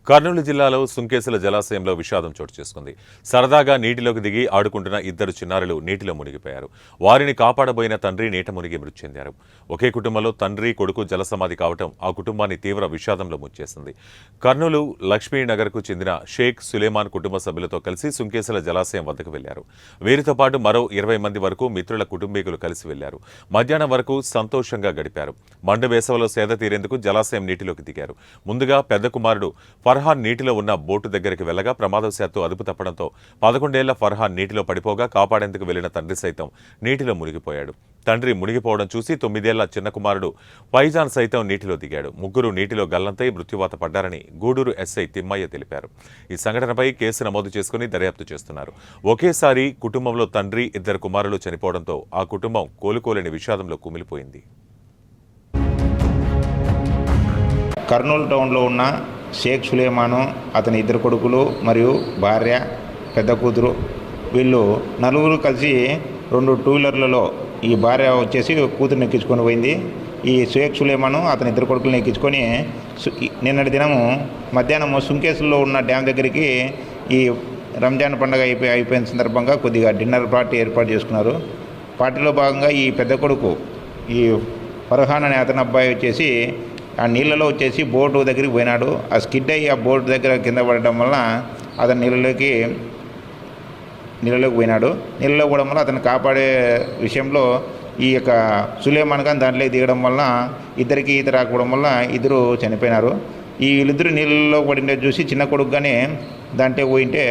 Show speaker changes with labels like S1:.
S1: కర్నూలు జిల్లాలో సుంకేసుల జలాశయంలో విషాదం చోటు చేసుకుంది. సరదాగా నీటిలోకి దిగి ఆడుకుంటున్న ఇద్దరు చిన్నారులు నీటిలో మునిగిపోయారు. వారిని కాపాడబోయిన తండ్రి నీట మునిగి మృతి చెందారు. ఒకే కుటుంబంలో తండ్రి కొడుకు జలసమాధి కావటం ఆ కుటుంబాన్ని తీవ్ర విషాదంలో ముంచేసింది. కర్నూలు లక్ష్మీనగర్కు చెందిన షేక్ సులేమాన్ కుటుంబ సభ్యులతో కలిసి సుంకేసుల జలాశయం వద్దకు వెళ్లారు. వీరితో పాటు మరో 20 మంది వరకు మిత్రుల కుటుంబీకులు కలిసి వెళ్లారు. మధ్యాహ్నం వరకు సంతోషంగా గడిపారు. మండు వేసవిలో సేద తీరేందుకు జలాశయం నీటిలోకి దిగారు. ముందుగా పెద్ద కుమారుడు ఫర్హాన్ నీటిలో ఉన్న బోటు దగ్గరికి వెళ్లగా ప్రమాదవశాత్తు అదుపు తప్పడంతో 11 ఏళ్ల ఫర్హాన్ నీటిలో పడిపోగా కాపాడేందుకు వెళ్లిన తండ్రి సైతం నీటిలో మునిగిపోయాడు. తండ్రి మునిగిపోవడం చూసి 9 ఏళ్ల చిన్న కుమారుడు ఫైజాన్ సైతం నీటిలో దిగాడు. ముగ్గురు నీటిలో గల్లంతై మృత్యువాత పడ్డారని గూడూరు ఎస్ఐ తిమ్మయ్య తెలిపారు. ఈ సంఘటనపై కేసు నమోదు చేసుకుని దర్యాప్తు చేస్తున్నారు. ఒకేసారి కుటుంబంలో తండ్రి, ఇద్దరు కుమారులు చనిపోవడంతో ఆ కుటుంబం కోలుకోలేని విషాదంలో కుమిలిపోయింది.
S2: కర్నూలు టౌన్లో ఉన్న షేక్ సులేమాను, అతని ఇద్దరు కొడుకులు మరియు భార్య, పెద్ద కూతురు, వీళ్ళు నలుగురు కలిసి 2 టూ-వీలర్లలో ఈ భార్య వచ్చేసి కూతురుని ఎక్కించుకొని పోయింది. ఈ షేక్ సులేమాను అతని ఇద్దరు కొడుకులను ఎక్కించుకొని నిన్నటి దినము మధ్యాహ్నం సుంకేసులో ఉన్న డ్యామ్ దగ్గరికి ఈ రంజాన్ పండుగ అయిపోయిన సందర్భంగా కొద్దిగా డిన్నర్ పార్టీ ఏర్పాటు చేసుకున్నారు. పార్టీలో భాగంగా ఈ పెద్ద కొడుకు ఈ ఫర్హాన్ అనే అతని అబ్బాయి వచ్చేసి ఆ నీళ్ళలో వచ్చేసి బోటు దగ్గరికి పోయినాడు. ఆ స్కిడ్ అయ్యి ఆ బోటు దగ్గర కింద పడడం వల్ల అతను నీళ్ళలోకి పోయినాడు. నీళ్ళలో పోవడం వల్ల అతను కాపాడే విషయంలో ఈ యొక్క సులేమాన్ ఖాన్ దాంట్లోకి దిగడం వల్ల ఇద్దరికి ఈత రాకపోవడం వల్ల ఇద్దరు చనిపోయినారు. వీళ్ళిద్దరు నీళ్ళలో పడిందే చూసి చిన్న కొడుకుగానే దాంట్లో పోయింటే